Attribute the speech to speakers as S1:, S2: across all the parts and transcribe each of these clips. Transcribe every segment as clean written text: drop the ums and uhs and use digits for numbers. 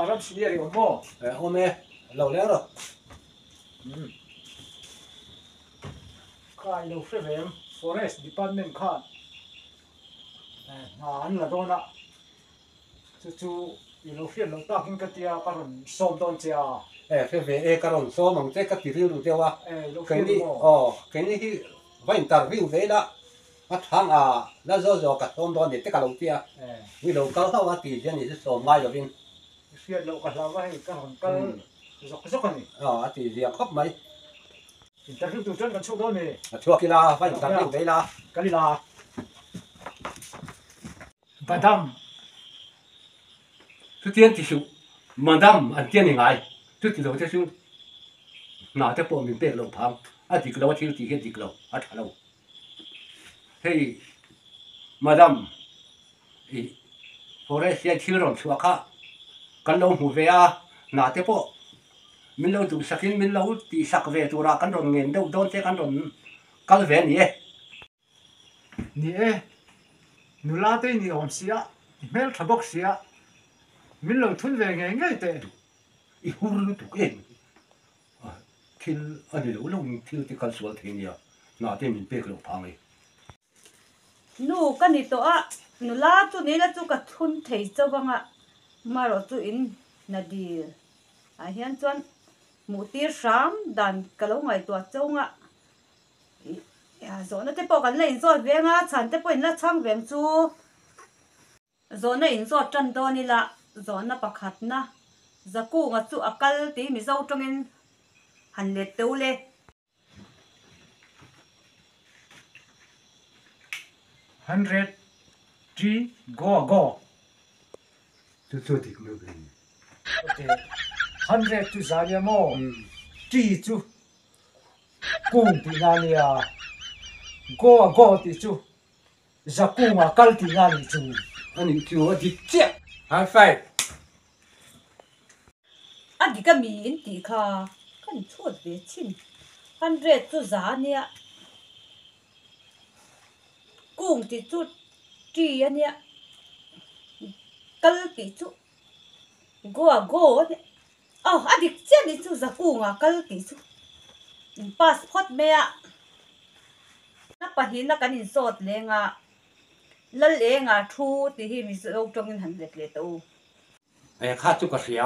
S1: รับสิเรียกโม่
S2: โอเมเราแล้วหรอ
S1: ข้าอยู่เฟรม forest department ข้างานละโดนละจู่ๆอยู่เฟรมลงตากินกะเตียกันส้มต้นเจีย
S2: เฟเวการอนโซมังเจกัติริวเดียวว่าแค่นี้แค่นี้ที่วันตาวิวเลยละมาทางแล้วจะกับส้มต้นเด็ดกับเราเตียวิโรเขาเข้าว่าตีเจนี่จะส้มไม้กับวิน
S1: เฟียดเราก็เราไว้กันซกนี่
S2: ตีเรียกครบไหม
S1: แต่ที่ตัวจนกันช่วงนี้
S2: ช่วงกีฬาวันตาวิวเลยละ
S1: กันลีลาบัด
S2: ทุกทีที่สุดมันดำอันเทียนยังไงทุกทีเราจะสู้น่าจะปนเป็นเปลือกพังที่เราที่ที่เห็นที่เราเราเฮ้ยมาดำพอได้เสียชื่อเราชัวร์ค่ะกันเราหูเวียน่าจะปมินเราดูสักนิดมินเราตีสักเวตัวรักกันโดนเงินโดนเจ้ากันโดนกันเวีย
S1: นี่นุลาตัวนี้อมเสียเมลทับกเสียมินเราทุนเวงไงเตะ
S2: อีหูรู้ถูกเองคิดอันนี้เราลงที่ที่กันสวนที่นี่น่าจะมีเปลือกพังเลย
S3: นูกันนี่ตัวนุลาตัวนี้แล้วตัวกับทุนเทเจ้าบังมารอตัวอินนาดีเฮียนจวนหมูตีสามดันกะลงไงตัวเจ้าโซนที่ปกันเลยอินโซเวียงฉันที่ปอินละช่างเวียงจูโซนอินโซจันโตนี่ละโซนปักขัดนะจะกู้งจูอักลตีมิเจ้าตรงอินหันเล็ดเต้าเลย
S1: 100 G go
S2: สุดๆที่ไม่เป็น
S1: 100จุดสามโมจีจูกุ้งตีงานเนี่ยgoตีจูจะกุ้งกัลตีงานนี่จู
S2: อันนี้คือว่าดิเจ็บหายไฟ
S3: อันนี้ก็มีอินตีค่ะกันชดเวชิน100จุดสามเนี่ยกุ้งตีจูจีอันเนี่ยกัลตีจูgoเนี่ยอันนี้เจ้านี่จูจะกุ้งกัลตีจูพาสปอร์ตเมียนับปะหินนักการอินสอดเลยแล้วเองทูที่มีเราจงอินหันเล็กเล็กตัว
S2: ข้าจุกเสีย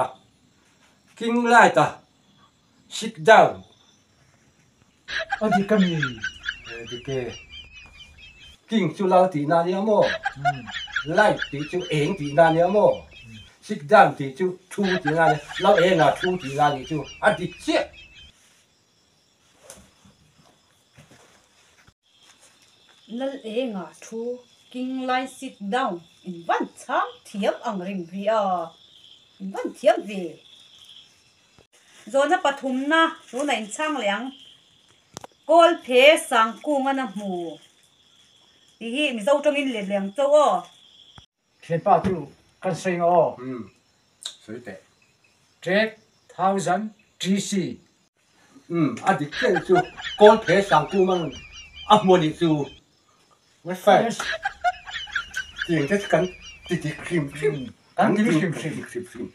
S2: กินไล่ตาซิกดาว
S1: อันนี้ก็มี
S2: ดิเกกินจุลาตีนานี่โม่ไล่ตีจุเองตีนานี่โม่ซิกดาวตีจุทูตีนานี่เราเองทูตีนานี่จุอันดิเจ็บ
S3: แล้วเองทูกินไล่ sit down อินวันช้างเทียมอังริงวีอินวันเทียมวีโซนปฐุมนะรู้ในช่างเหลียงกอลเพสังกุงนะหมูที่มีเจ้าจงอินเหลียงเจ้า
S1: เขียนป้าตู้กันเซ็ง
S2: สวยแต่
S1: 1000 GC
S2: อันดิเจ็บจุกอลเพสังกุมันอัมโมนิจูไม่ไฟจริงจะกันติดครีม
S1: อันนี้ครีม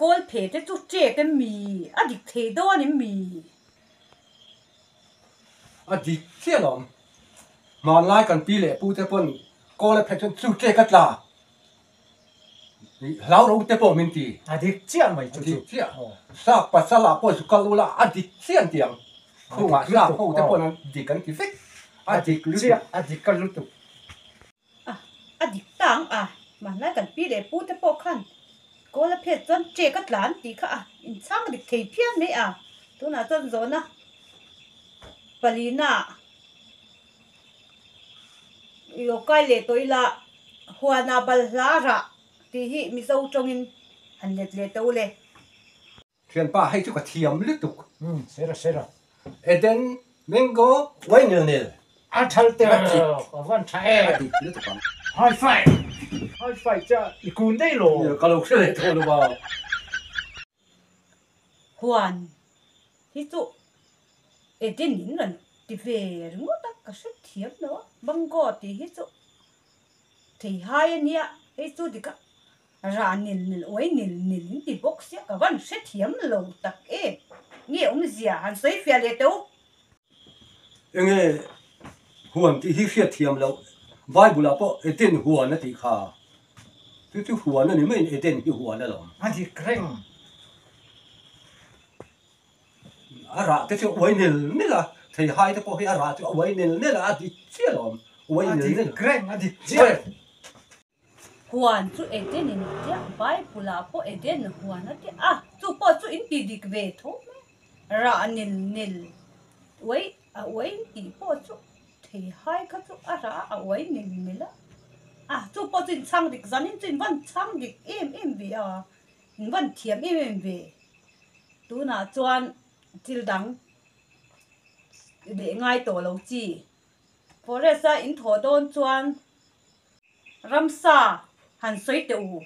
S3: กอลเพจะจุเจกันมีอันดิเทโดนี่มี
S2: อันดิเจ็บหรอมาไล่กันปีเล่ปูเตปนกอลเพจจุเจกันละเรารู้เตปนมินตี
S1: อันนี้เจียงไหมจุ
S2: เจียซาปัสสลาปอสุกัลูละอันดิเจียงเตียงคู่มาซาปูเตปนดิกันที่ฟิกอันดิ
S1: เจียอันนี้กันลุตุ
S3: อันดิตังมาไล่กันปีเล่ปูเตปนขันก็ละเพจจนเจกัดหลานตีค่ะอินช่างดิเทเพียนนี่ตัวน่ะจนโซนะปลีน่าอยู่ใกล้เลยตัวละหัวนาบลลาระที่มีเจ้าจงอินหันเล็ดเล็ดตัวเลย
S2: เขียนป้าให้จุกเทียมลึกตุก
S1: เสร็จ
S2: เอเดนมิงโกไว้เนื้อเนี่ย
S1: อันทัลเตอร์วันใช้
S2: ดิลึกตุก
S1: ไฮไฟจะอีกุนได้หรอ
S2: ก็ลูกเสือโทรมา
S3: ฮวนที่จุเอเดนนี่นั่นที่เวรงูตักกระสุนเทียมเนาะบังกอที่ที่จุที่หายเนี่ยที่จุดิกะ ra nil oi nil ti box ya ka van se thiam lo tak e nge zia han soi fia le to
S2: enge huan ti hi fiat thiam lo Bible po eten huan na ti kha tu huan na ni mai eten hi huan na lo
S1: anh thì kreng
S2: ara te chu oi nil ni la thei hai te po hi ara chu oi nil ni la ti chia lo oi
S1: anh
S2: nil
S1: thì
S2: ni
S1: kreng anh thì chết
S3: huan chu eten in tia bai pula po eten huan na ti chu po chu in ti dik ve tho ra nil oi ti po chu thei hai kha chu ara oi nil chu po chu chang dik zanin chu van chang dik em vi in van thiam em ve tu na chuan til dang để ngay tổ lâu chi forest in thổ đôn chuan ramsa han soi te u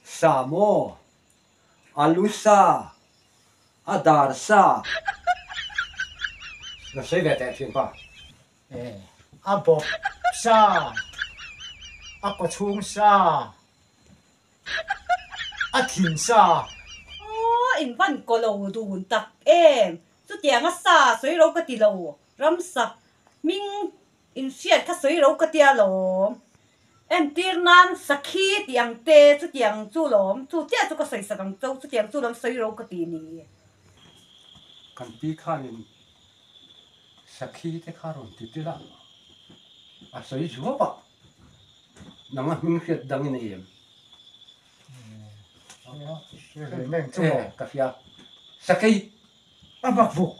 S2: Samo, Alusa, Adarsa. Nó sẽ về tại chuyện qua.
S1: à bọc sa à có chung sa à thìn sa
S3: in van ko lo dun tak em chu tiang a sa soi ro ka ti lo ramsa ming in siat kha soi ro ka tia lo em tir nan sakhi tiang te chu tiang chu lom chu tia chu ka soi sakang chu tiang chu lom soi ro ka ti ni
S2: Kan pi khanin sakhi te kharon titila. A soi jua pa. Nang minh khiết dang in em.
S1: nên chú
S2: Ka fia. Sakhi.
S1: à bạc vụ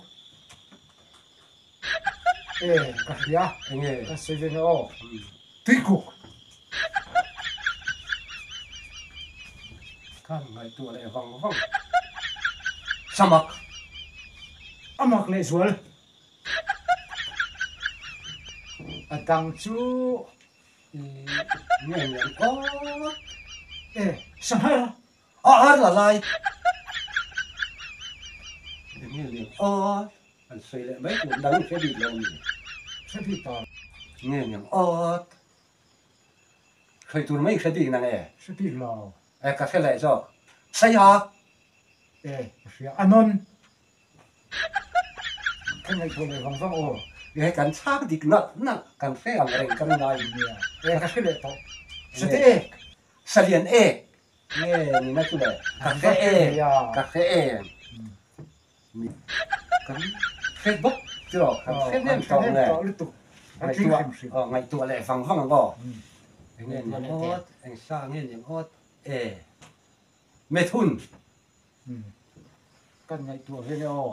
S1: cà phê
S2: Nge.
S1: cà phê nó tí cục
S2: Kan ngai tu le vang vang. Samak.
S1: à mặc lệ ruột à tăng chú
S2: Nge nge. Oh.
S1: sao hả
S2: À là lai. Nge nge. Oh. An soi le mấy tu dang sẽ đi lâu.
S1: sao bị tao
S2: Nge nge. Oh. Khơi tu mấy sẽ đi nè nè.
S1: sao bị lò
S2: Cà phê lại rồi. Say hả?
S1: cà phê anon cái này tôi lại vòng vòng ô
S2: Kan chak dik na kan fe ang reng kan ngai
S1: cà phê lệ tao sao thế
S2: salian e nge ni na tu le cà phê e kan Facebook chưa kan fe nem tong le ngày tu le phang phang go nge ni hot anh sa nge ni hot methun
S1: cái này tôi về nó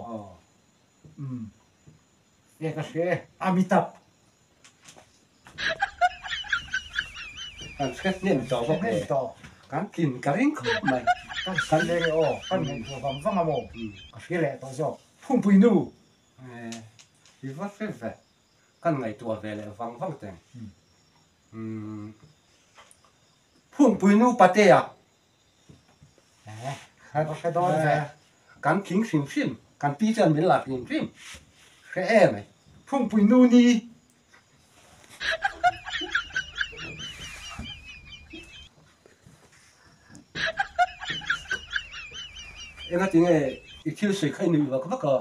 S1: cà phê Amitabh
S2: kan fe nem tong go
S1: cái tao
S2: kan kin ka ring ko mai
S1: cái cái này ô cái này tôi vòng vòng mà cà phê lệ tao rồi phun bụi nu
S2: vi var fe fe kan ngày tu về le phang phang ten phun pui nu patea
S1: cái đó là
S2: kan king sim sim kan pi chan min la sim sim khe em ấy
S1: phun bụi nu ni
S2: em nói tiếng ấy ikil soi khai nu và các cái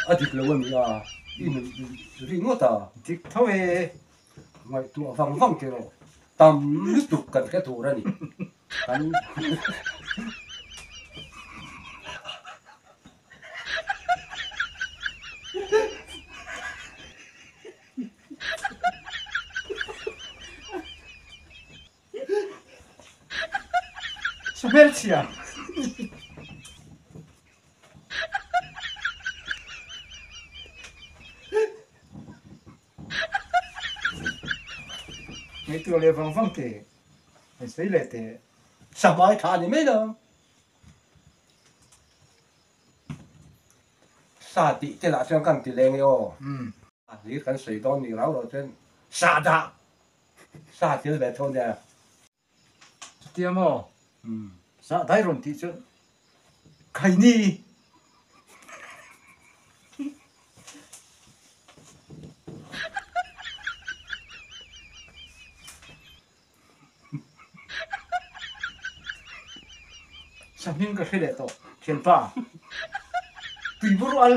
S2: adik lo mi à in ri ngota
S1: thì thôi
S2: ngày tu vang vang ke ro tam lu tu kan cái tu ra ni kan
S1: Subelcia mấyตัวเลยvòng vòng tệ phải xây lệ tệ
S2: sao mai thà ni mấy đâu sa ti te la sang kan ti leng yo lý kan soi don ni rau rồi trên sa da sa ti le thon ya
S1: tiêm ô sa thái rồi thì chứ khai ni Saming ka khile to khian pa tui buru al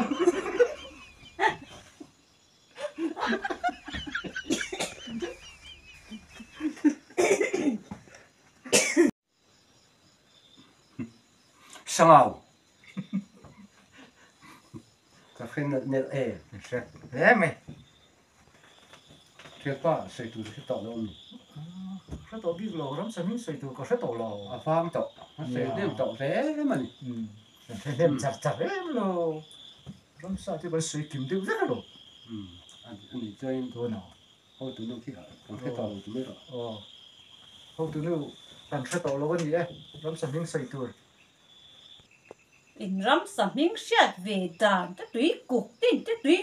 S2: sangau ka khen net
S1: mày
S2: khian pa sei tu se to lo mi
S1: rất tổ biết lò lắm Saming xây tu có rất tổ lò
S2: a phang to sei dem to ve man
S1: thêm chặt chặt em lò lắm sao thì bây xây kiếm được rất là lò
S2: anh đi chơi
S1: thôi nào
S2: hô tu no khi còn cái to tu me rồi
S1: không tu nữa làm rất tổ lò cái gì ấy lắm Saming xây tu
S3: in ram Saming siat về đàn cái túi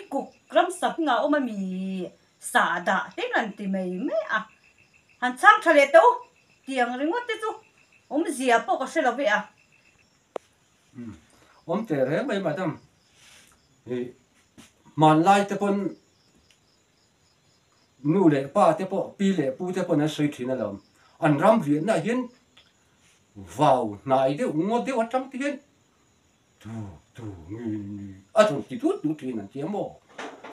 S3: cục ram Saming à ôm mi xả đạ thế lần thì mấy à hắn sang thề lệ đâu tiếng ring ngót thế chú ôm gì à bao cái xe lâu vậy à
S2: te re mai ma dam man lai te pon nu le pa te po pi le pu te pon a sei thina lom an ram rian na hian vào nai de ngot de watam ti hian tu ni a tu ti tu ti na ti mo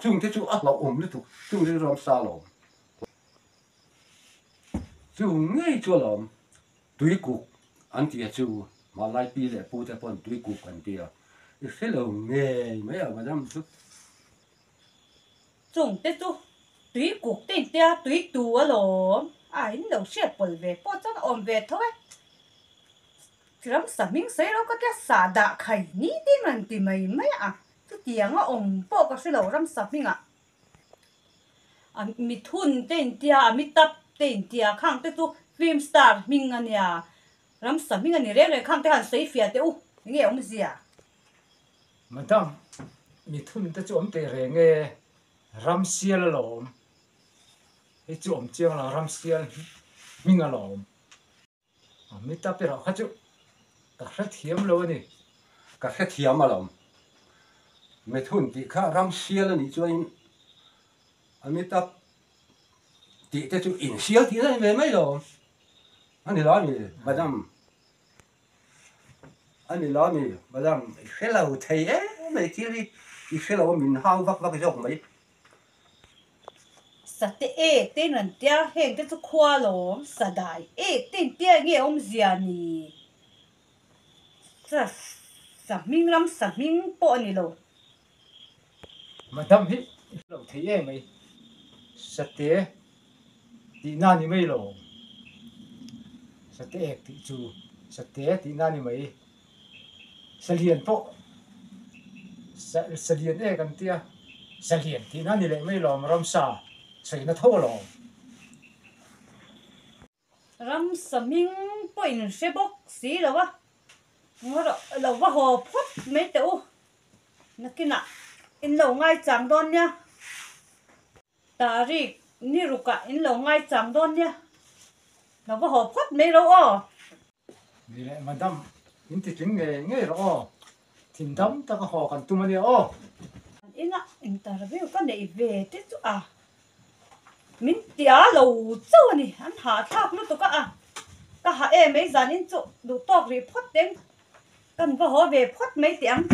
S2: chung te chu a lo om le tu chung de ram sa lo chung ngai chu lom tui ku an ti chu mà lại pi lệ pu te pon tui ku kan tia se lo nge mấy à mà dam chu
S3: chung thế chú túi cục tên tia túi tù à lỗ ai đâu siat bol về bao chân ôm về thôi ram Saming xây đâu có cái xả đạ khai ní tin lần thì mấy à chú tiếng à ôm bao cái xe lâu ram Saming à mi thun tên tia mi tập tên tia khang thế chú film star mình anh ya ram Saming anh rẻ khang thế hắn xây phiệt thế u nghe ông gì à
S1: madam mi thun ta chu om te re nge ram sial lom e chu om chiang la ram sial minga lom mi ta pe ra kha chu ta kha thiam lo ni
S2: ka khe thiam ma lom me thun ti kha ram sial ni chuin amita ti te chu in sial ti na me mai lo ani la ni madam hello thầy ấy mày kia đi hello mình hao vắt vắt cái dòng mấy
S3: sa te e tên lần tia hẹn cái chú khoa lỗ sa đại e tên tia nghe ông già nì sa Saming ram Saming po ni lo
S1: madam hi lo thei em mai sate ti na ni mai lo sate ti chu sate ti na ni mai salian po salian e kan tia salian ti na ni le mai lo ram sa sei na tho lo
S3: ram Saming po in se bok si lo wa ngor lo wa ho phot me te u nakina in lo ngai chang don nha tarik ni ruka in lo ngai chang don nha lo wa ho phot me lo o
S1: ni le madam in ti ting nge ro tin dam ta ka ho kan tu mani o
S3: ina interview ka nei ve te chu a min tia lo chu ni an ha thak lu to ka ha e me zan in chu du tok ri phot teng kan wa ho ve phot me tiang